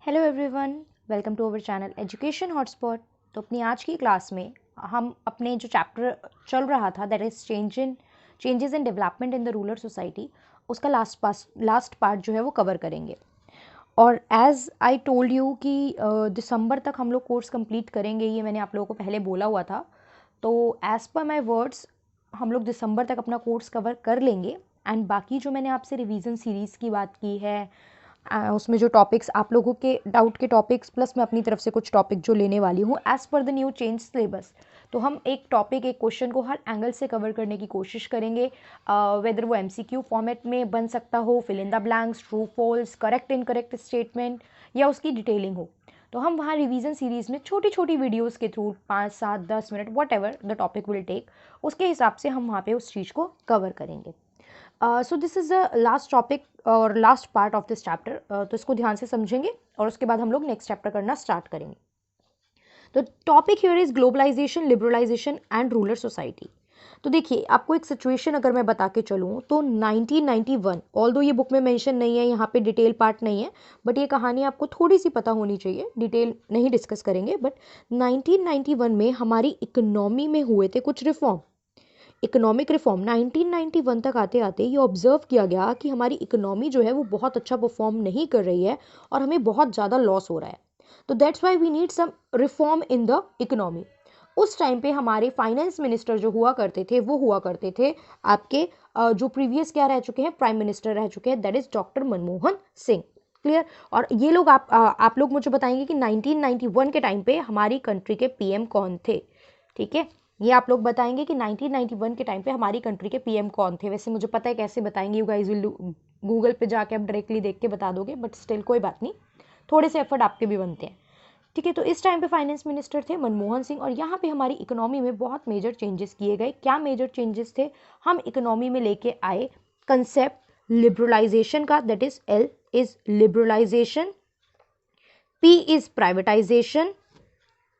Hello everyone, welcome to our channel Education Hotspot. तो अपनी आज की क्लास में हम अपने जो चैप्टर चल रहा था that is changes in development in the rural society, उसका लास्ट पार्ट जो है वो कवर करेंगे। और एज़ आई टोल्ड यू कि दिसंबर तक हम लोग कोर्स कंप्लीट करेंगे, ये मैंने आप लोगों को पहले बोला हुआ था। तो एज़ पर माई वर्ड्स हम लोग दिसंबर तक अपना कोर्स कवर कर लेंगे। एंड बाकी जो मैंने आपसे रिवीजन सीरीज़ की बात की है, उसमें जो टॉपिक्स आप लोगों के डाउट के टॉपिक्स प्लस मैं अपनी तरफ से कुछ टॉपिक जो लेने वाली हूँ as per the new change syllabus, तो हम एक टॉपिक एक क्वेश्चन को हर एंगल से कवर करने की कोशिश करेंगे। वेदर वो एमसीक्यू फॉर्मेट में बन सकता हो, fill in the blanks, true false, correct incorrect statement, या उसकी डिटेलिंग हो। तो हम वहाँ रिवीजन सीरीज़ में छोटी छोटी वीडियोज़ के through 5, 7, 10 minute whatever the topic will take, उसके हिसाब से हम वहाँ पे उस चीज़ को कवर करेंगे। So this is the last topic और last part of this chapter. तो इसको ध्यान से समझेंगे और उसके बाद हम लोग नेक्स्ट चैप्टर करना स्टार्ट करेंगे। तो topic here is globalisation, liberalisation and rural society. तो देखिए, आपको एक सिचुएशन अगर मैं बता के चलूँ तो 1991, ऑल्दो ये बुक में मेंशन नहीं है, यहाँ पे डिटेल पार्ट नहीं है, बट ये कहानी आपको थोड़ी सी पता होनी चाहिए, डिटेल नहीं डिस्कस करेंगे। बट 1991 में हमारी इकोनॉमी में हुए थे कुछ रिफॉर्म। इकोनॉमिक रिफॉर्म 1991 तक आते आते ये ऑब्जर्व किया गया कि हमारी इकोनॉमी जो है वो बहुत अच्छा परफॉर्म नहीं कर रही है और हमें बहुत ज़्यादा लॉस हो रहा है। तो that's why we need some reform in the economy. उस टाइम पे हमारे फाइनेंस मिनिस्टर जो हुआ करते थे वो हुआ करते थे आपके जो प्रीवियस क्या रह चुके हैं, प्राइम मिनिस्टर रह चुके हैं, that is doctor Manmohan Singh. Clear. और ये लोग आप लोग मुझे बताएंगे कि 1991 के टाइम पे हमारी कंट्री के पीएम कौन थे। ठीक है, ये आप लोग बताएंगे कि 1991 के टाइम पे हमारी कंट्री के पीएम कौन थे। वैसे मुझे पता है कैसे बताएंगे, यू गाइस विल गूगल पे जाके आप डायरेक्टली देख के बता दोगे, बट स्टिल कोई बात नहीं, थोड़े से एफर्ट आपके भी बनते हैं। ठीक है, तो इस टाइम पे फाइनेंस मिनिस्टर थे मनमोहन सिंह और यहाँ पे हमारी इकोनॉमी में बहुत मेजर चेंजेस किए गए। क्या मेजर चेंजेस थे? हम इकोनॉमी में लेके आए कंसेप्ट लिबरलाइजेशन का, that is L is liberalisation, P is privatisation,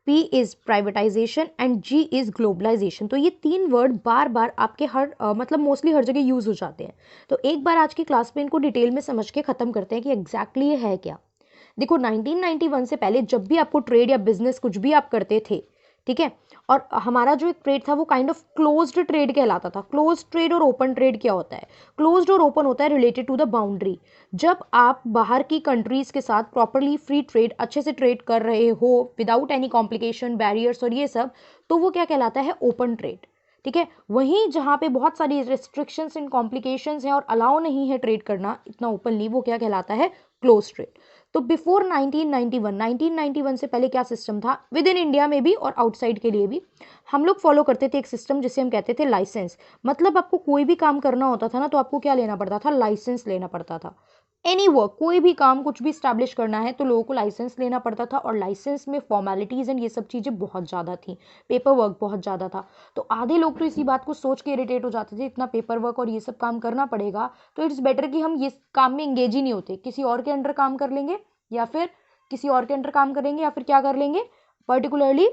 P is privatisation and G is globalisation. तो ये तीन वर्ड बार बार आपके हर मतलब मोस्टली हर जगह यूज हो जाते हैं। तो एक बार आज की क्लास में इनको डिटेल में समझ के खत्म करते हैं कि एग्जैक्टली ये है क्या। देखो, 1991 से पहले जब भी आपको ट्रेड या बिजनेस कुछ भी आप करते थे, ठीक है, और हमारा जो एक ट्रेड था वो काइंड ऑफ क्लोज्ड ट्रेड कहलाता था। क्लोज्ड ट्रेड और ओपन ट्रेड क्या होता है? क्लोज्ड और ओपन होता है रिलेटेड टू द बाउंड्री। जब आप बाहर की कंट्रीज के साथ प्रॉपरली फ्री ट्रेड, अच्छे से ट्रेड कर रहे हो विदाउट एनी कॉम्प्लिकेशन, बैरियर्स और ये सब, तो वो क्या कहलाता है? Open trade. ठीक है, वहीं जहाँ पे बहुत सारी रिस्ट्रिक्शंस एंड कॉम्प्लिकेशंस हैं और अलाउ नहीं है ट्रेड करना इतना ओपनली, वो क्या कहलाता है? Close trade. तो बिफोर 1991 से पहले क्या सिस्टम था विद इन इंडिया में भी और आउटसाइड के लिए भी? हम लोग फॉलो करते थे एक सिस्टम जिसे हम कहते थे लाइसेंस। मतलब आपको कोई भी काम करना होता था ना, तो आपको क्या लेना पड़ता था? लाइसेंस लेना पड़ता था। एनी वर्क, कोई भी काम कुछ भी स्टैब्लिश करना है तो लोगों को लाइसेंस लेना पड़ता था, और लाइसेंस में फॉर्मेलिटीज एंड ये सब चीज़ें बहुत ज़्यादा थी, पेपर वर्क बहुत ज़्यादा था। तो आधे लोग तो इसी बात को सोच के इरिटेट हो जाते थे, इतना पेपर वर्क और ये सब काम करना पड़ेगा, तो इट्स बेटर कि हम ये काम में इंगेज ही नहीं होते, किसी और के अंडर काम कर लेंगे या फिर किसी और के अंडर काम करेंगे, या फिर क्या कर लेंगे, पर्टिकुलरली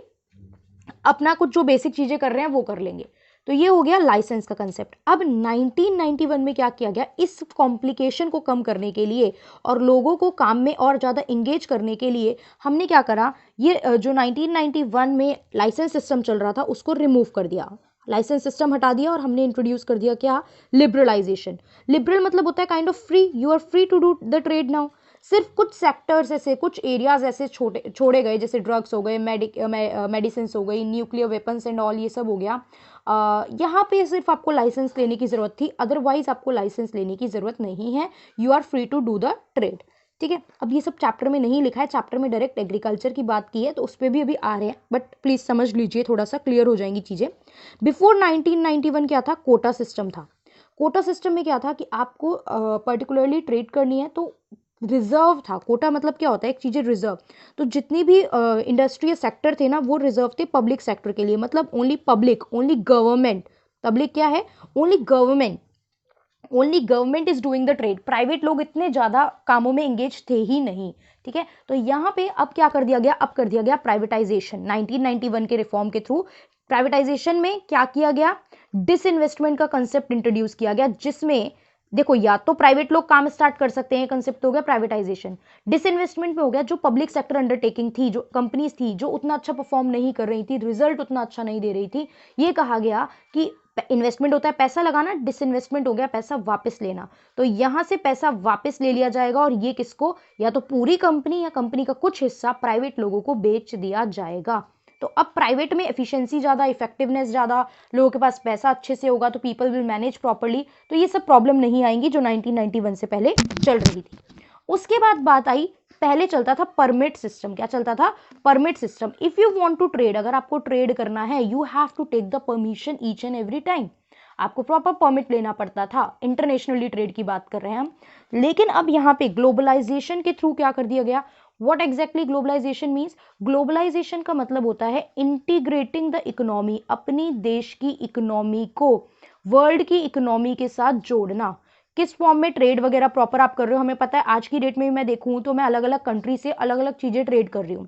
अपना कुछ जो बेसिक चीज़ें कर रहे हैं वो कर लेंगे। तो ये हो गया लाइसेंस का कंसेप्ट। अब 1991 में क्या किया गया? इस कॉम्प्लिकेशन को कम करने के लिए और लोगों को काम में और ज़्यादा इंगेज करने के लिए हमने क्या करा? ये जो 1991 में लाइसेंस सिस्टम चल रहा था उसको रिमूव कर दिया, लाइसेंस सिस्टम हटा दिया और हमने इंट्रोड्यूस कर दिया क्या? लिबरलाइजेशन। लिबरल मतलब होता है kind of free, you are free to do the trade now. सिर्फ कुछ सेक्टर्स ऐसे, कुछ एरियाज ऐसे छोड़े गए, जैसे ड्रग्स हो गए, मेडिसिन हो गई, न्यूक्लियर वेपन्स एंड ऑल, ये सब हो गया। यहाँ पे सिर्फ आपको लाइसेंस लेने की ज़रूरत थी, अदरवाइज आपको लाइसेंस लेने की ज़रूरत नहीं है, you are free to do the trade. ठीक है, अब ये सब चैप्टर में नहीं लिखा है, चैप्टर में डायरेक्ट एग्रीकल्चर की बात की है, तो उस पर भी अभी आ रहे हैं, बट प्लीज़ समझ लीजिए, थोड़ा सा क्लियर हो जाएंगी चीज़ें। बिफोर 1991 क्या था? कोटा सिस्टम था। कोटा सिस्टम में क्या था कि आपको पर्टिकुलरली ट्रेड करनी है तो रिजर्व था। कोटा मतलब क्या होता है? एक चीज़ें रिजर्व। तो जितनी भी इंडस्ट्रियल सेक्टर थे ना वो रिजर्व थे पब्लिक सेक्टर के लिए, मतलब only public, only government. Public क्या है? Only government, only government is doing the trade. Private लोग इतने ज़्यादा कामों में एंगेज थे ही नहीं। ठीक है, तो यहाँ पे अब क्या कर दिया गया? अब कर दिया गया प्राइवेटाइजेशन। 1991 के रिफॉर्म के थ्रू प्राइवेटाइजेशन में क्या किया गया? डिसइन्वेस्टमेंट का कंसेप्ट इंट्रोड्यूस किया गया, जिसमें देखो या तो प्राइवेट लोग काम स्टार्ट कर सकते हैं, कंसेप्ट हो गया प्राइवेटाइजेशन। डिसइन्वेस्टमेंट में हो गया जो पब्लिक सेक्टर अंडरटेकिंग थी, जो कंपनीज थी जो उतना अच्छा परफॉर्म नहीं कर रही थी, रिजल्ट उतना अच्छा नहीं दे रही थी, ये कहा गया कि इन्वेस्टमेंट होता है पैसा लगाना, डिसइन्वेस्टमेंट हो गया पैसा वापस लेना। तो यहां से पैसा वापस ले लिया जाएगा और ये किसको, या तो पूरी कंपनी या कंपनी का कुछ हिस्सा प्राइवेट लोगों को बेच दिया जाएगा। तो अब प्राइवेट में एफिशिएंसी ज़्यादा, इफेक्टिवनेस ज़्यादा, लोगों के पास पैसा अच्छे से होगा तो पीपल विल मैनेज प्रॉपर्ली, तो ये सब प्रॉब्लम नहीं आएंगी जो 1991 से पहले चल रही थी। उसके बाद बात आई, पहले चलता था परमिट सिस्टम। क्या चलता था? Permit system. If you want to trade, अगर आपको ट्रेड करना है, you have to take the permission each and every time. आपको प्रॉपर परमिट लेना पड़ता था। इंटरनेशनली ट्रेड की बात कर रहे हैं हम। लेकिन अब यहाँ पे ग्लोबलाइजेशन के थ्रू क्या कर दिया गया? What exactly globalisation means? Globalisation का मतलब होता है इंटीग्रेटिंग द इकोनॉमी, अपनी देश की इकोनॉमी को वर्ल्ड की इकोनॉमी के साथ जोड़ना। किस फॉर्म में? ट्रेड वगैरह प्रॉपर आप कर रहे हो। हमें पता है आज की डेट में भी मैं देखूँ तो मैं अलग अलग कंट्री से अलग अलग चीजें ट्रेड कर रही हूँ।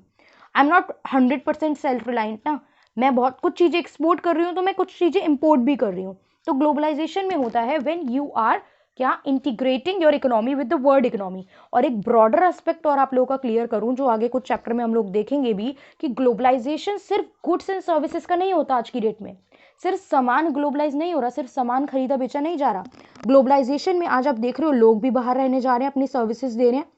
I am not 100% self reliant ना, मैं बहुत कुछ चीजें एक्सपोर्ट कर रही हूँ तो मैं कुछ चीजें इंपोर्ट भी कर रही हूँ। तो ग्लोबलाइजेशन में होता है व्हेन यू आर क्या, integrating your economy with the world economy. और एक ब्रॉडर एस्पेक्ट और आप लोगों का क्लियर करूं जो आगे कुछ चैप्टर में हम लोग देखेंगे भी, कि ग्लोबलाइजेशन सिर्फ गुड्स एंड सर्विसेज का नहीं होता। आज की डेट में सिर्फ सामान ग्लोबलाइज नहीं हो रहा, सिर्फ सामान खरीदा बेचा नहीं जा रहा। ग्लोबलाइजेशन में आज आप देख रहे हो लोग भी बाहर रहने जा रहे हैं, अपनी सर्विसेज दे रहे हैं।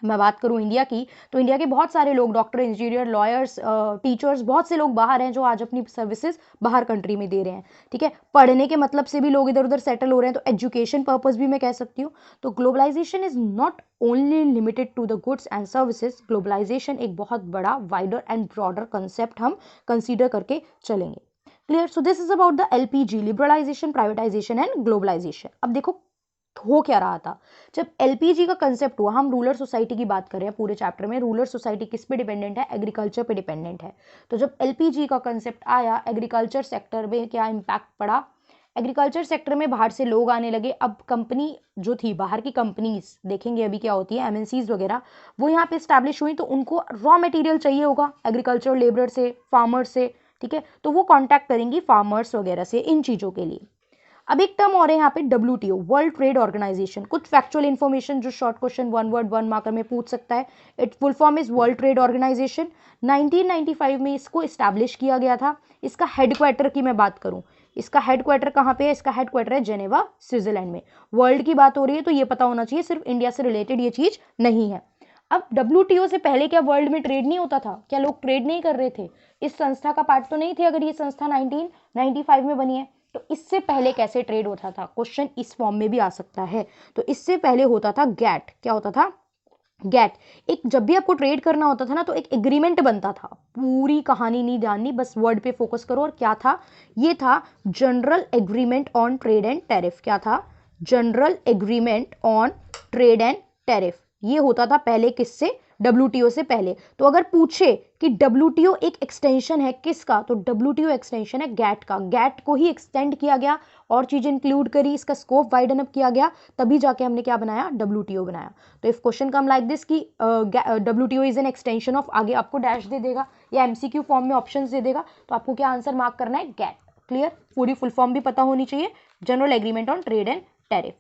मैं बात करूं इंडिया की, तो इंडिया के बहुत सारे लोग, डॉक्टर, इंजीनियर, लॉयर्स, टीचर्स, बहुत से लोग बाहर हैं जो आज अपनी सर्विसेज बाहर कंट्री में दे रहे हैं। ठीक है, पढ़ने के मतलब से भी लोग इधर उधर सेटल हो रहे हैं, तो एजुकेशन पर्पस भी मैं कह सकती हूँ। तो globalisation is not only limited to the goods and services. Globalisation एक बहुत बड़ा, वाइडर एंड ब्रॉडर कंसेप्ट हम कंसीडर करके चलेंगे। Clear? So this is about the LPG, liberalisation, privatisation and globalisation. अब देखो हो क्या रहा था जब एलपीजी का कंसेप्ट हुआ। हम रूरल सोसाइटी की बात कर रहे हैं पूरे चैप्टर में। रूरल सोसाइटी किस पे डिपेंडेंट है? एग्रीकल्चर पे डिपेंडेंट है। तो जब एलपीजी का कंसेप्ट आया, एग्रीकल्चर सेक्टर में क्या इम्पैक्ट पड़ा? एग्रीकल्चर सेक्टर में बाहर से लोग आने लगे। अब कंपनी जो थी, बाहर की कंपनीज देखेंगे अभी क्या होती है, एमएनसीज वगैरह, वो यहाँ पे स्टैब्लिश हुई। तो उनको रॉ मटेरियल चाहिए होगा एग्रीकल्चर लेबर से, फार्मर्स से। ठीक है, तो वो कॉन्टैक्ट करेंगी फार्मर्स वगैरह से इन चीज़ों के लिए। अब एक टर्म और है यहाँ पे, WTO, वर्ल्ड ट्रेड ऑर्गेनाइजेशन। कुछ फैक्चुअल इन्फॉर्मेशन जो शॉर्ट क्वेश्चन 1 वर्ड 1 मार्कर में पूछ सकता है। It full form is world trade organisation. 1995 में इसको इस्टेब्लिश किया गया था। इसका हेडक्वार्टर की मैं बात करूं, इसका हेडक्वार्टर कहाँ पे है? इसका हेडक्वार्टर है जेनेवा, स्विट्जरलैंड में। वर्ल्ड की बात हो रही है तो ये पता होना चाहिए, सिर्फ इंडिया से रिलेटेड ये चीज नहीं है। अब WTO से पहले क्या वर्ल्ड में ट्रेड नहीं होता था? क्या लोग ट्रेड नहीं कर रहे थे? इस संस्था का पार्ट तो नहीं थे अगर ये संस्था 1995 में बनी है। तो इससे पहले कैसे ट्रेड होता था? क्वेश्चन इस फॉर्म में भी आ सकता है। तो इससे पहले होता था गैट। क्या होता था? गैट। एक जब भी आपको ट्रेड करना होता था ना, तो एक एग्रीमेंट बनता था। पूरी कहानी नहीं जाननी, बस वर्ड पे फोकस करो। और क्या था? ये था general agreement on trade and tariff. क्या था? General agreement on trade and tariff. ये होता था पहले, किससे? WTO से पहले। तो अगर पूछे कि WTO एक एक्सटेंशन है किसका, तो WTO एक्सटेंशन है गैट का। गैट को ही एक्सटेंड किया गया और चीजें इंक्लूड करी, इसका स्कोप वाइडन अप किया गया, तभी जाके हमने क्या बनाया? WTO बनाया। तो if question come like this कि WTO is an extension of, आगे आपको डैश दे देगा या MCQ फॉर्म में ऑप्शंस दे देगा, तो आपको क्या आंसर मार्क करना है? गैट। क्लियर? पूरी फुल फॉर्म भी पता होनी चाहिए, general agreement on trade and tariff.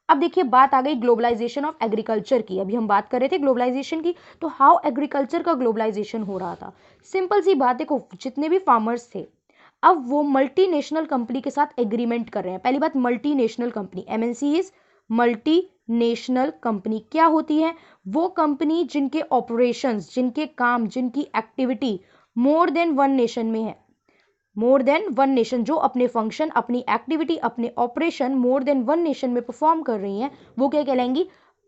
अब देखिए बात आ गई ग्लोबलाइजेशन ऑफ एग्रीकल्चर की। अभी हम बात कर रहे थे ग्लोबलाइजेशन की, तो हाउ एग्रीकल्चर का ग्लोबलाइजेशन हो रहा था। सिंपल सी बात, देखो जितने भी फार्मर्स थे, अब वो मल्टीनेशनल कंपनी के साथ एग्रीमेंट कर रहे हैं। पहली बात, multinational company, MNC is multinational company. क्या होती है? वो कंपनी जिनके ऑपरेशंस, जिनके काम, जिनकी एक्टिविटी मोर देन वन नेशन में है। मोर देन वन नेशन, जो अपने फंक्शन, अपनी एक्टिविटी, अपने operation more than one nation में परफॉर्म कर रही हैं, वो क्या कहलाएंगी?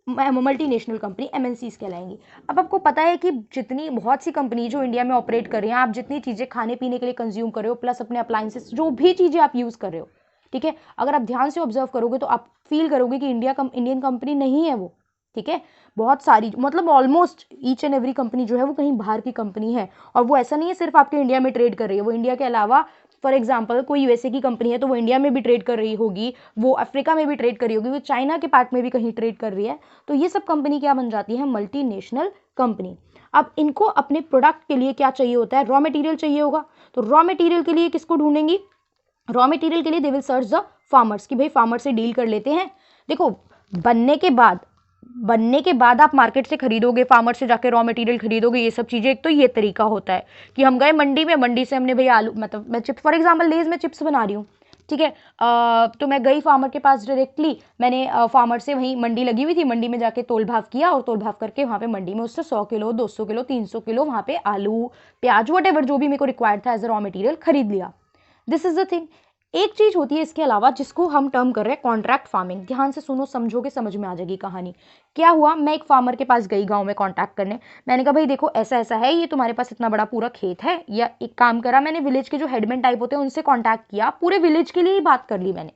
मल्टीनेशनल कंपनी, MNCs कहलाएंगी। अब आपको पता है कि जितनी बहुत सी कंपनी जो इंडिया में ऑपरेट कर रही हैं, आप जितनी चीज़ें खाने पीने के लिए कंज्यूम कर रहे हो, प्लस अपने अप्लाइंसेस, जो भी चीज़ें आप यूज़ कर रहे हो, ठीक है, अगर आप ध्यान से ऑब्जर्व करोगे तो आप फील करोगे कि इंडियन कंपनी नहीं है वो। ठीक है, बहुत सारी, मतलब almost each and every company जो है वो कहीं बाहर की कंपनी है। और वो ऐसा नहीं है सिर्फ आपके इंडिया में ट्रेड कर रही है, वो इंडिया के अलावा फॉर एग्जांपल कोई USA की कंपनी है तो वो इंडिया में भी ट्रेड कर रही होगी, वो अफ्रीका में भी ट्रेड कर रही होगी, वो चाइना के पार्ट में भी कहीं ट्रेड कर रही है। तो ये सब कंपनी क्या बन जाती है? Multinational company. अब इनको अपने प्रोडक्ट के लिए क्या चाहिए होता है? रॉ मटेरियल चाहिए होगा। तो रॉ मटेरियल के लिए किसको ढूंढेंगी? रॉ मटेरियल के लिए they will search the farmers, कि भाई फार्मर से डील कर लेते हैं। देखो बनने के बाद आप मार्केट से खरीदोगे, फार्मर से जाके रॉ मटेरियल खरीदोगे, ये सब चीज़ें। एक तो ये तरीका होता है कि हम गए मंडी में, मंडी से हमने भैया आलू, मतलब मैं चिप्स, फॉर एग्जांपल लेज में चिप्स बना रही हूँ, ठीक है, तो मैं गई फार्मर के पास डायरेक्टली, मैंने फार्मर से, वहीं मंडी लगी हुई थी, मंडी में जाके तोल भाव किया और तोल भाव करके वहाँ पे मंडी में उससे 100 किलो 200 किलो 300 किलो वहाँ पे आलू प्याज वट जो भी मेरे को रिक्वायर्ड था एज अ रॉ मटेरियल खरीद लिया। This is the thing. एक चीज होती है इसके अलावा जिसको हम टर्म कर रहे हैं कॉन्ट्रैक्ट फार्मिंग। ध्यान से सुनो, समझोगे समझ में आ जाएगी कहानी। क्या हुआ, मैं एक फार्मर के पास गई गांव में कॉन्टैक्ट करने। मैंने कहा भाई देखो ऐसा ऐसा है, ये तुम्हारे पास इतना बड़ा पूरा खेत है, या एक काम करा मैंने, विलेज के जो हेडमैन टाइप होते हैं उनसे कॉन्टैक्ट किया, पूरे विलेज के लिए ही बात कर ली मैंने,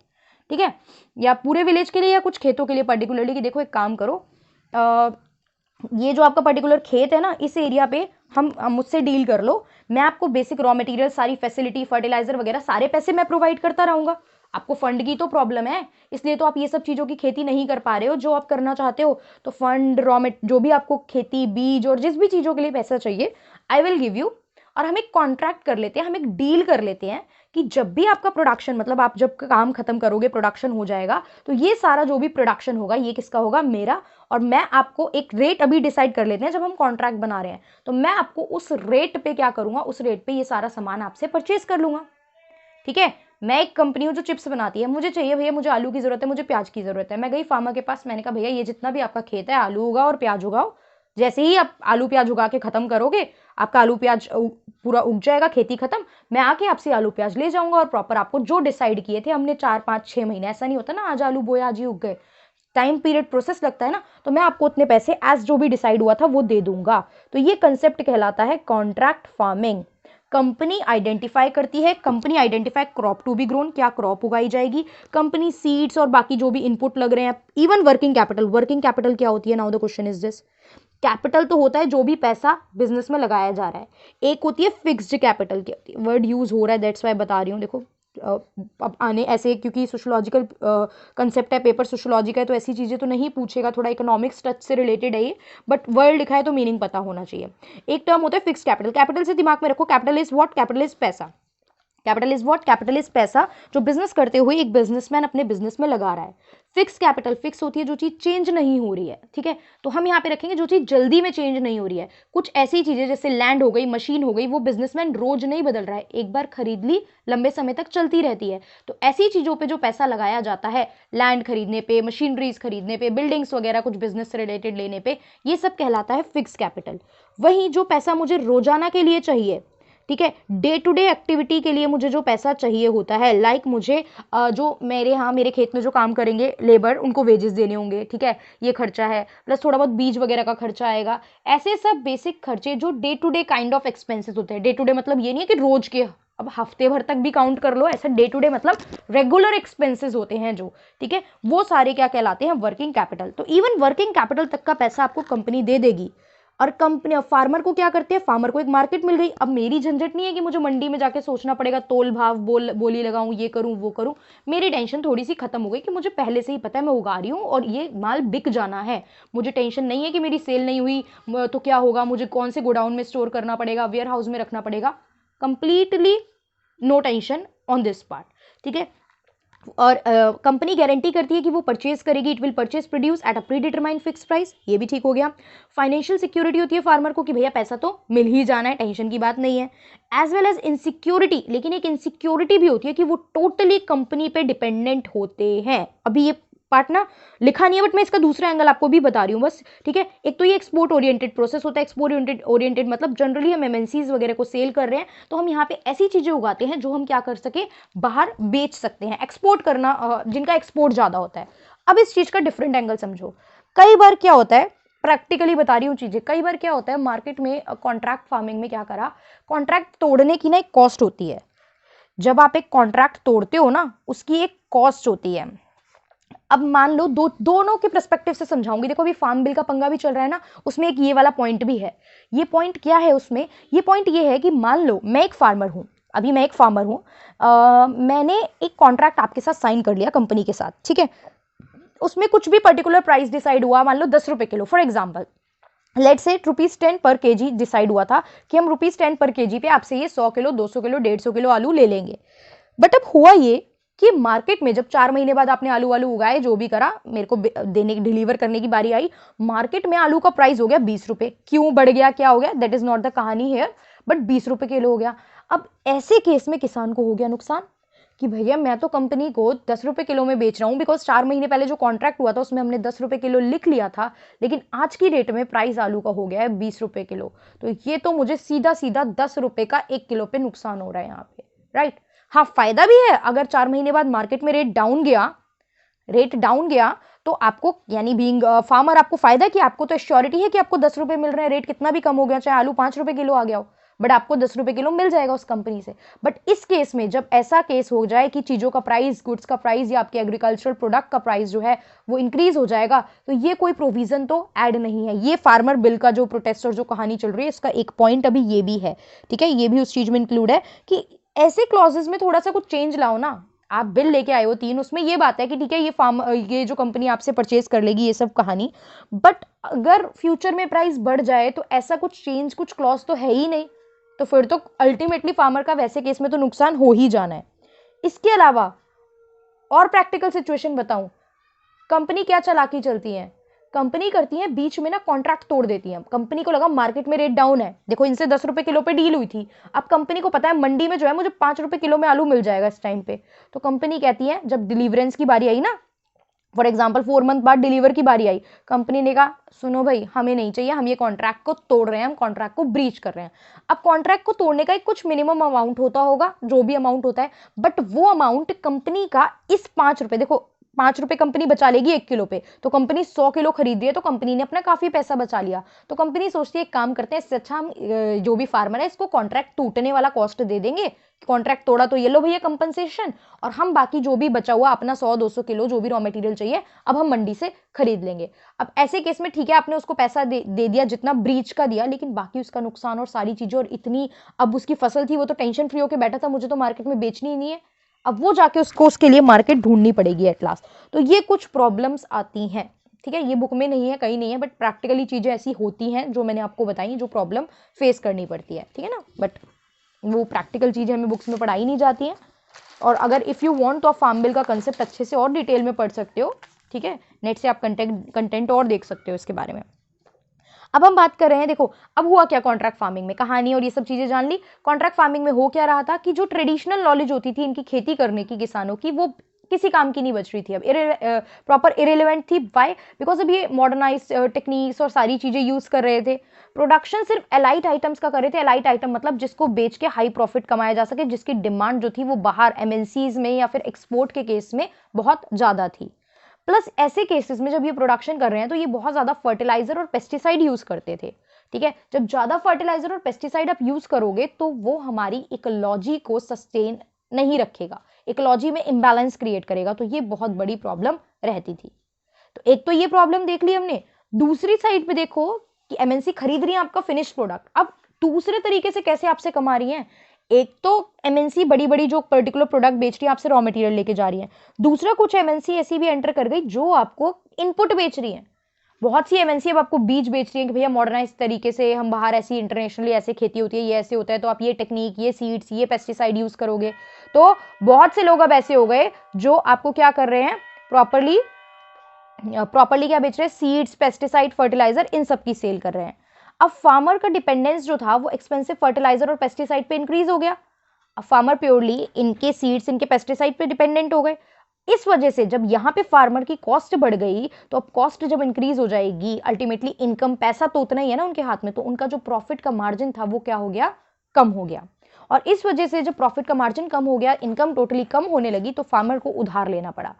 ठीक है, या पूरे विलेज के लिए या कुछ खेतों के लिए पर्टिकुलरली, कि देखो एक काम करो, ये जो आपका पर्टिकुलर खेत है ना, इस एरिया पे हम मुझसे डील कर लो, मैं आपको बेसिक रॉ मटेरियल, सारी फैसिलिटी, फर्टिलाइजर वगैरह सारे पैसे मैं प्रोवाइड करता रहूंगा। आपको फंड की तो प्रॉब्लम है, इसलिए तो आप ये सब चीज़ों की खेती नहीं कर पा रहे हो जो आप करना चाहते हो। तो फंड, जो भी आपको खेती, बीज और जिस भी चीज़ों के लिए पैसा चाहिए, आई विल गिव यू। और हम एक कॉन्ट्रैक्ट कर लेते हैं, हम एक डील कर लेते हैं कि जब भी आपका प्रोडक्शन, मतलब आप जब काम खत्म करोगे, प्रोडक्शन हो जाएगा, तो ये सारा जो भी प्रोडक्शन होगा ये किसका होगा, मेरा। और मैं आपको एक रेट अभी डिसाइड कर लेते हैं जब हम कॉन्ट्रैक्ट बना रहे हैं, तो मैं आपको उस रेट पे क्या करूंगा, उस रेट पे ये सारा सामान आपसे परचेज कर लूंगा, ठीक है। मैं एक कंपनी हूँ जो चिप्स बनाती है, मुझे चाहिए भैया, मुझे आलू की जरूरत है, मुझे प्याज की जरूरत है। मैं गई फार्मर के पास, मैंने कहा भैया ये जितना भी आपका खेत है, आलू उगाओ और प्याज उगाओ। जैसे ही आप आलू प्याज उगा के खत्म करोगे, आपका आलू प्याज पूरा उग जाएगा, खेती खत्म, मैं आके आपसे आलू प्याज ले जाऊंगा और प्रॉपर आपको जो डिसाइड किए थे हमने 4 5 6 महीने, ऐसा नहीं होता ना आज आलू बोया आज ही उग गए, टाइम पीरियड प्रोसेस लगता है ना, तो मैं आपको उतने पैसे एज जो भी डिसाइड हुआ था वो दे दूंगा। तो ये कंसेप्ट कहलाता है कॉन्ट्रैक्ट फार्मिंग। कंपनी आइडेंटिफाई करती है, company identify crop to be grown, क्या क्रॉप उगाई जाएगी, कंपनी सीड्स और बाकी जो भी इनपुट लग रहे हैं, even working capital. Working capital क्या होती है, now the question is this. Capital तो होता है जो भी पैसा बिजनेस में लगाया जा रहा है, एक होती है फिक्स्ड कैपिटल। की वर्ड यूज हो रहा है, दैट्स वाई बता रही हूँ। देखो अब आने ऐसे, क्योंकि सोशोलॉजिकल कंसेप्ट है, पेपर सोशोलॉजी का है, तो ऐसी चीज़ें तो नहीं पूछेगा, थोड़ा इकोनॉमिक्स टच से रिलेटेड है ये, बट वर्ड लिखा है तो मीनिंग पता होना चाहिए। एक टर्म होता है फिक्स कैपिटल। कैपिटल से दिमाग में रखो, capital is what, capital is पैसा। Capital is what, capital is पैसा, जो बिजनेस करते हुए एक बिजनेसमैन अपने बिजनेस में लगा रहा है। फिक्स कैपिटल, फिक्स होती है जो चीज चेंज नहीं हो रही है, ठीक है। तो हम यहाँ पे रखेंगे जो चीज जल्दी में चेंज नहीं हो रही है। कुछ ऐसी चीजें जैसे लैंड हो गई, मशीन हो गई, वो बिजनेसमैन रोज नहीं बदल रहा है, एक बार खरीद ली लंबे समय तक चलती रहती है। तो ऐसी चीजों पे जो पैसा लगाया जाता है, लैंड खरीदने पे, मशीनरीज खरीदने पे, बिल्डिंग्स वगैरह कुछ बिजनेस से रिलेटेड लेने पे, ये सब कहलाता है फिक्स कैपिटल। वहीं जो पैसा मुझे रोजाना के लिए चाहिए, ठीक है, डे टू डे एक्टिविटी के लिए मुझे जो पैसा चाहिए होता है, लाइक मुझे जो मेरे खेत में जो काम करेंगे लेबर, उनको वेजेस देने होंगे, ठीक है, ये खर्चा है, प्लस थोड़ा बहुत बीज वगैरह का खर्चा आएगा। ऐसे सब बेसिक खर्चे जो day to day kind of expenses होते हैं। डे टू डे मतलब ये नहीं है कि रोज के, अब हफ्ते भर तक भी काउंट कर लो, ऐसा डे टू डे मतलब रेगुलर एक्सपेंसेस होते हैं जो, ठीक है, वो सारे क्या कहलाते हैं, वर्किंग कैपिटल। तो इवन वर्किंग कैपिटल तक का पैसा आपको कंपनी दे देगी। और कंपनी फार्मर को क्या करते हैं, फार्मर को एक मार्केट मिल गई। अब मेरी झंझट नहीं है कि मुझे मंडी में जाके सोचना पड़ेगा, तोल भाव बोली लगाऊं, ये करूं वो करूं। मेरी टेंशन थोड़ी सी खत्म हो गई कि मुझे पहले से ही पता है मैं उगा रही हूँ और ये माल बिक जाना है। मुझे टेंशन नहीं है कि मेरी सेल नहीं हुई तो क्या होगा, मुझे कौन से गोडाउन में स्टोर करना पड़ेगा, वेयर हाउस में रखना पड़ेगा। Completely no tension on this part, ठीक है। और कंपनी गारंटी करती है कि वो परचेज करेगी, it will purchase produce at a pre determined fix price, ये भी ठीक हो गया। फाइनेंशियल सिक्योरिटी होती है फार्मर को कि भैया पैसा तो मिल ही जाना है, टेंशन की बात नहीं है। एज वेल एज इनसिक्योरिटी, लेकिन एक इनसिक्योरिटी भी होती है कि वो टोटली कंपनी पे डिपेंडेंट होते हैं। अभी ये पार्ट ना लिखा नहीं है, बट मैं इसका दूसरा एंगल आपको भी बता रही हूँ बस, ठीक है। एक तो ये एक्सपोर्ट ओरिएंटेड प्रोसेस होता है। एक्सपोर्ट ओरिएंटेड मतलब जनरली हम एमएनसीज वगैरह को सेल कर रहे हैं, तो हम यहाँ पे ऐसी चीजें उगाते हैं जो हम क्या कर सके, बाहर बेच सकते हैं, एक्सपोर्ट करना, जिनका एक्सपोर्ट ज्यादा होता है। अब इस चीज का डिफरेंट एंगल समझो। कई बार क्या होता है, प्रैक्टिकली बता रही हूँ चीजें, कई बार क्या होता है मार्केट में, कॉन्ट्रैक्ट फार्मिंग में क्या करा, कॉन्ट्रैक्ट तोड़ने की ना एक कॉस्ट होती है। जब आप एक कॉन्ट्रैक्ट तोड़ते हो ना, उसकी एक कॉस्ट होती है। अब मान लो दोनों के पर्सपेक्टिव से समझाऊंगी। देखो अभी फार्म बिल का पंगा भी चल रहा है ना, उसमें एक ये वाला पॉइंट भी है। ये पॉइंट क्या है उसमें, ये पॉइंट ये है कि मान लो मैं एक फार्मर हूं, अभी मैं एक फार्मर हूं, मैंने एक कॉन्ट्रैक्ट आपके साथ साइन कर लिया कंपनी के साथ, ठीक है। उसमें कुछ भी पर्टिकुलर प्राइस डिसाइड हुआ, मान लो 10 रुपए kilo for example, let's say ₹10 पर केजी डिसाइड हुआ था कि हम ₹10 पर केजी पे आपसे ये 100 किलो 200 किलो 150 किलो आलू ले लेंगे। बट अब हुआ ये कि मार्केट में जब 4 महीने बाद आपने आलू वालू उगाए, जो भी करा, मेरे को देने डिलीवर करने की बारी आई, मार्केट में आलू का प्राइस हो गया 20 रुपए। क्यों बढ़ गया, क्या हो गया, दैट इज नॉट द कहानी हेयर, बट 20 रुपए किलो हो गया। अब ऐसे केस में किसान को हो गया नुकसान कि भैया मैं तो कंपनी को 10 रुपए किलो में बेच रहा हूँ, बिकॉज 4 महीने पहले जो कॉन्ट्रैक्ट हुआ था उसमें हमने 10 रुपए किलो लिख लिया था, लेकिन आज की डेट में प्राइस आलू का हो गया है 20 रुपए किलो। तो ये तो मुझे सीधा सीधा 10 रुपए का 1 किलो पे नुकसान हो रहा है यहाँ पे, राइट। हाँ, फायदा भी है, अगर 4 महीने बाद मार्केट में रेट डाउन गया तो आपको, यानी बीइंग फार्मर, आपको फायदा है कि आपको तो श्योरिटी है कि आपको 10 रुपए मिल रहे हैं, रेट कितना भी कम हो गया, चाहे आलू 5 रुपए किलो आ गया हो, बट आपको 10 रुपए किलो मिल जाएगा उस कंपनी से। बट इस केस में जब ऐसा केस हो जाए कि चीजों का प्राइस, गुड्स का प्राइस या आपके एग्रीकल्चरल प्रोडक्ट का प्राइस जो है वो इंक्रीज हो जाएगा, तो ये कोई प्रोविजन तो ऐड नहीं है। ये फार्मर बिल का जो प्रोटेस्ट और जो कहानी चल रही है, इसका एक पॉइंट अभी ये भी है, ठीक है, ये भी उस चीज में इंक्लूड है कि ऐसे क्लॉजेस में थोड़ा सा कुछ चेंज लाओ ना। आप बिल लेके आए हो 3, उसमें ये बात है कि ठीक है, ये जो कंपनी आपसे परचेज कर लेगी, ये सब कहानी, बट अगर फ्यूचर में प्राइस बढ़ जाए तो ऐसा कुछ चेंज, कुछ क्लॉज तो है ही नहीं, तो फिर तो अल्टीमेटली फार्मर का वैसे केस में तो नुकसान हो ही जाना है। इसके अलावा और प्रैक्टिकल सिचुएशन बताऊं, कंपनी क्या चालाकी चलती है, कंपनी करती है बीच में ना कॉन्ट्रैक्ट तोड़ देती है। कंपनी को लगा मार्केट में रेट डाउन है, देखो इनसे 10 रुपए किलो पे डील हुई थी, अब कंपनी को पता है मंडी में जो है मुझे 5 रुपए किलो में आलू मिल जाएगा इस टाइम पे, तो कंपनी कहती है, जब डिलीवरेंस की बारी आई ना, फॉर एग्जाम्पल 4 मंथ बाद डिलीवर की बारी आई, कंपनी ने कहा सुनो भाई, हमें नहीं चाहिए, हम ये कॉन्ट्रैक्ट को तोड़ रहे हैं, हम कॉन्ट्रैक्ट को ब्रीच कर रहे हैं। अब कॉन्ट्रैक्ट को तोड़ने का एक कुछ मिनिमम अमाउंट होता होगा, जो भी अमाउंट होता है, बट वो अमाउंट कंपनी का इस 5 रुपए, देखो 5 रुपए कंपनी बचा लेगी 1 किलो पे, तो कंपनी 100 किलो खरीद रही है, तो कंपनी ने अपना काफी पैसा बचा लिया। तो कंपनी सोचती है एक काम करते हैं, इससे अच्छा हम जो भी फार्मर है इसको कॉन्ट्रैक्ट टूटने वाला कॉस्ट दे देंगे, कॉन्ट्रैक्ट तोड़ा तो ये लो भैया कंपनसेशन, और हम बाकी जो भी बचा हुआ अपना 100-200 किलो जो भी रॉ मटेरियल चाहिए अब हम मंडी से खरीद लेंगे। अब ऐसे केस में ठीक है, आपने उसको पैसा दे दिया जितना ब्रीच का दिया, लेकिन बाकी उसका नुकसान और सारी चीजें, और इतनी, अब उसकी फसल थी वो तो टेंशन फ्री होकर बैठा था, मुझे तो मार्केट में बेचनी ही नहीं है, अब वो जाके उसको उसके लिए मार्केट ढूंढनी पड़ेगी एट लास्ट। तो ये कुछ प्रॉब्लम्स आती हैं, ठीक है, ये बुक में नहीं है, कहीं नहीं है, बट प्रैक्टिकली चीजें ऐसी होती हैं जो मैंने आपको बताई, जो प्रॉब्लम फेस करनी पड़ती है, ठीक है ना, बट वो प्रैक्टिकल चीजें हमें बुक्स में पढ़ाई नहीं जाती हैं। और अगर इफ़ यू वांट तो आप फार्म बिल का कंसेप्ट अच्छे से और डिटेल में पढ़ सकते हो, ठीक है, नेट से आप कंटेंट और देख सकते हो इसके बारे में। अब हम बात कर रहे हैं, देखो अब हुआ क्या कॉन्ट्रैक्ट फार्मिंग में, कहानी और ये सब चीजें जान ली। कॉन्ट्रैक्ट फार्मिंग में हो क्या रहा था कि जो ट्रेडिशनल नॉलेज होती थी इनकी खेती करने की, किसानों की, वो किसी काम की नहीं बच रही थी, अब प्रॉपर इरेलीवेंट थी। वाई? बिकॉज अब ये मॉडर्नाइज टेक्निक्स और सारी चीजें यूज कर रहे थे, प्रोडक्शन सिर्फ एलाइट आइटम्स का कर रहे थे। एलाइट आइटम मतलब जिसको बेच के हाई प्रॉफिट कमाया जा सके, जिसकी डिमांड जो थी वो बाहर एमएनसीज में या फिर एक्सपोर्ट के केस में बहुत ज्यादा थी। प्लस ऐसे केसेस में जब ये प्रोडक्शन कर रहे हैं तो ये बहुत ज्यादा फर्टिलाइजर और पेस्टिसाइड यूज करते थे, ठीक है। जब ज्यादा फर्टिलाइजर और पेस्टिसाइड आप यूज करोगे तो वो हमारी इकोलॉजी को सस्टेन नहीं रखेगा, इकोलॉजी में इम्बैलेंस क्रिएट करेगा, तो ये बहुत बड़ी प्रॉब्लम रहती थी। तो एक तो ये प्रॉब्लम देख ली हमने। दूसरी साइड पे देखो कि एमएनसी खरीद रही है आपका फिनिश्ड प्रोडक्ट, अब दूसरे तरीके से कैसे आपसे कमा रही है। एक तो एमएनसी बड़ी बड़ी जो पर्टिकुलर प्रोडक्ट बेच रही है आपसे रॉ मटेरियल लेके जा रही है, दूसरा कुछ एमएनसी ऐसी भी एंटर कर गई जो आपको इनपुट बेच रही है। बहुत सी एमएनसी अब आपको बीज बेच रही है कि भैया मॉडर्नाइज तरीके से हम बाहर ऐसी इंटरनेशनली ऐसे खेती होती है, ये ऐसे होता है, तो आप ये टेक्निक, ये सीड्स, ये पेस्टिसाइड यूज करोगे। तो बहुत से लोग अब ऐसे हो गए जो आपको क्या कर रहे हैं, प्रॉपरली क्या बेच रहे हैं, सीड्स, पेस्टिसाइड, फर्टिलाइजर, इन सब की सेल कर रहे हैं। अब फार्मर का डिपेंडेंस जो था वो एक्सपेंसिव फर्टिलाइजर और पेस्टिसाइड पे इंक्रीज हो गया। अब फार्मर प्योरली इनके सीड्स, इनके पेस्टिसाइड पे डिपेंडेंट हो गए। इस वजह से जब यहाँ पे फार्मर की कॉस्ट बढ़ गई, तो अब कॉस्ट जब इंक्रीज हो जाएगी, अल्टीमेटली इनकम, पैसा तो उतना ही है ना उनके हाथ में, तो उनका जो प्रॉफिट का मार्जिन था वो क्या हो गया, कम हो गया। और इस वजह से जब प्रॉफिट का मार्जिन कम हो गया, इनकम टोटली कम होने लगी, तो फार्मर को उधार लेना पड़ा।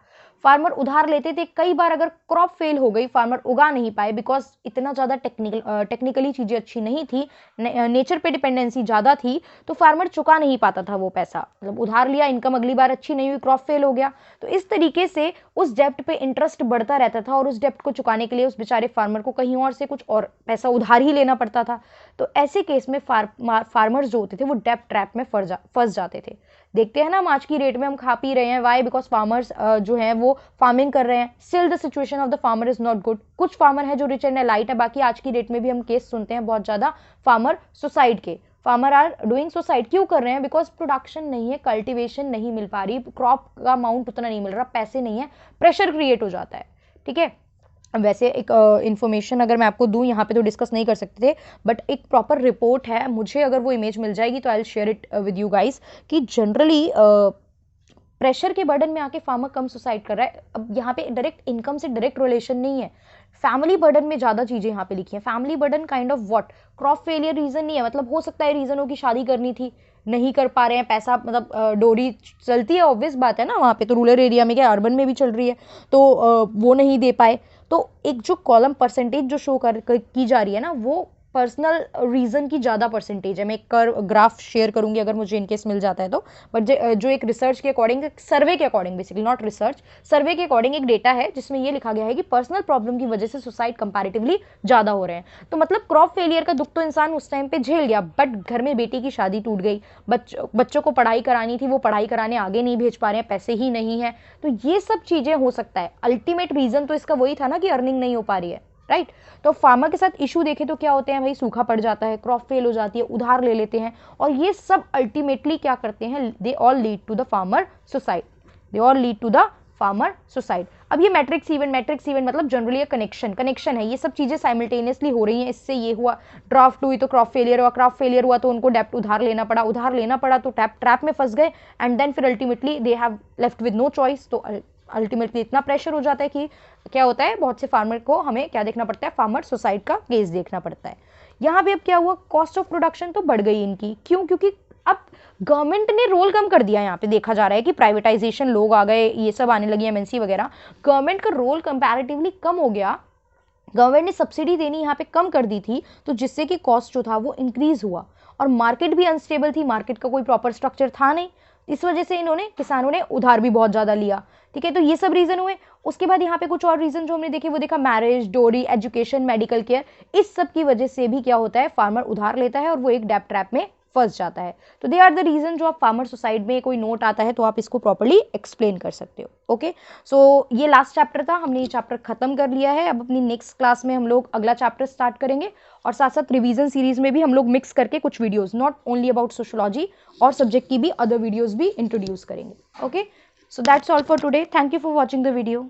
फार्मर उधार लेते थे, कई बार अगर क्रॉप फेल हो गई, फार्मर उगा नहीं पाए, बिकॉज इतना ज़्यादा टेक्निकली चीज़ें अच्छी नहीं थी, नेचर पे डिपेंडेंसी ज़्यादा थी, तो फार्मर चुका नहीं पाता था वो पैसा, मतलब उधार लिया, इनकम अगली बार अच्छी नहीं हुई, क्रॉप फेल हो गया, तो इस तरीके से उस डेप्ट पे इंटरेस्ट बढ़ता रहता था, और उस डेप्ट को चुकाने के लिए उस बेचारे फार्मर को कहीं और से कुछ और पैसा उधार ही लेना पड़ता था। तो ऐसे केस में फार्मर्स जो होते थे वो डेप्ट ट्रैप में फंस जाते थे। देखते हैं ना हम आज की डेट में हम खा पी रहे हैं, वाई? बिकॉज फार्मर्स जो हैं वो फार्मिंग कर रहे हैं, still the situation of the farmer is not good. कुछ फार्मर है जो रिच एंड एलाइट है, बाकी आज की डेट में भी हम केस सुनते हैं बहुत ज्यादा फार्मर सुसाइड के, फार्मर आर डूइंग सुसाइड। क्यों कर रहे हैं? बिकॉज प्रोडक्शन नहीं है, कल्टिवेशन नहीं मिल पा रही, क्रॉप का अमाउंट उतना नहीं मिल रहा, पैसे नहीं है, प्रेशर क्रिएट हो जाता है। ठीक है, वैसे एक इन्फॉर्मेशन अगर मैं आपको दूं, यहाँ पे तो डिस्कस नहीं कर सकते थे, बट एक प्रॉपर रिपोर्ट है, मुझे अगर वो इमेज मिल जाएगी तो I will share it with you guys, कि जनरली प्रेशर के बर्डन में आके फार्मर कम सुसाइड कर रहा है। अब यहाँ पे डायरेक्ट इनकम से डायरेक्ट रिलेशन नहीं है, फैमिली बर्डन में ज़्यादा चीज़ें यहाँ पे लिखी हैं। Family burden kind of what? Crop failure reason नहीं है, मतलब हो सकता है रीज़न हो कि शादी करनी थी, नहीं कर पा रहे हैं, पैसा मतलब डोरी चलती है, ऑब्वियस बात है ना, वहाँ पे तो रूरल एरिया में क्या अर्बन में भी चल रही है, तो वो नहीं दे पाए। तो एक जो कॉलम परसेंटेज जो शो की जा रही है ना, वो पर्सनल रीज़न की ज़्यादा परसेंटेज है। मैं एक ग्राफ शेयर करूंगी अगर मुझे इनकेस मिल जाता है तो, बट जो एक रिसर्च के अकॉर्डिंग, सर्वे के अकॉर्डिंग, बेसिकली नॉट रिसर्च, सर्वे के अकॉर्डिंग एक डेटा है जिसमें ये लिखा गया है कि पर्सनल प्रॉब्लम की वजह से सुसाइड कंपैरेटिवली ज़्यादा हो रहे हैं। तो मतलब क्रॉप फेलियर का दुख तो इंसान उस टाइम पे झेल गया, बट घर में बेटी की शादी टूट गई, बच्चों को पढ़ाई करानी थी, वो पढ़ाई कराने आगे नहीं भेज पा रहे हैं, पैसे ही नहीं है, तो ये सब चीज़ें हो सकता है। अल्टीमेट रीज़न तो इसका वही था ना कि अर्निंग नहीं हो पा रही है, राइट। तो फार्मर के साथ इशू देखें तो क्या होते हैं भाई? सूखा पड़ जाता है, क्रॉप फेल हो जाती है, उधार ले लेते हैं, और ये सब अल्टीमेटली क्या करते हैं? They all lead to the farmer suicide, they all lead to the farmer suicide. अब ये मैट्रिक्स इवेंट मतलब जनरली कनेक्शन है, ये सब चीजें साइमल्टेनियसली हो रही हैं। इससे ये हुआ, ड्राफ्ट हुई तो क्रॉप फेलियर हुआ, क्रॉप फेलियर हुआ तो उनको डेप्ट उधार लेना पड़ा तो ट्रैप में फंस गए, एंड देन फिर ultimately they have left with no choice. तो अल्टीमेटली इतना प्रेशर हो जाता है कि क्या होता है, बहुत से फार्मर को हमें क्या देखना पड़ता है? फार्मर सुसाइड का केस देखना पड़ता है। यहाँ पे अब क्या हुआ? कॉस्ट ऑफ प्रोडक्शन तो बढ़ गई इनकी। क्यों? क्योंकि अब गवर्नमेंट ने रोल कम कर दिया। यहाँ पे देखा जा रहा है कि प्राइवेटाइजेशन, लोग आ गए, ये सब आने लगी, एमएनसी वगैरह, गवर्नमेंट का रोल कंपैरेटिवली कम हो गया। गवर्नमेंट ने सब्सिडी देनी यहाँ पे कम कर दी थी, तो जिससे कि कॉस्ट जो था वो इंक्रीज हुआ, और मार्केट भी अनस्टेबल थी, मार्केट का कोई प्रॉपर स्ट्रक्चर था नहीं, इस वजह से किसानों ने उधार भी बहुत ज़्यादा लिया। ठीक है, तो ये सब रीज़न हुए। उसके बाद यहाँ पे कुछ और रीज़न जो हमने देखे, वो देखा मैरिज, डोरी, एजुकेशन, मेडिकल केयर, इस सब की वजह से भी क्या होता है? फार्मर उधार लेता है और वो एक डेब्ट ट्रैप में फंस जाता है। तो दे आर द रीज़न। जो आप फार्मर सुसाइड में कोई नोट आता है तो आप इसको प्रॉपर्ली एक्सप्लेन कर सकते हो। ओके, सो ये लास्ट चैप्टर था, हमने ये चैप्टर खत्म कर लिया है। अब अपनी नेक्स्ट क्लास में हम लोग अगला चैप्टर स्टार्ट करेंगे, और साथ साथ रिवीजन सीरीज में भी हम लोग मिक्स करके कुछ videos, not only about sociology और सब्जेक्ट की भी अदर वीडियोस भी इंट्रोड्यूस करेंगे। Okay, so that's all for today. Thank you for watching the video.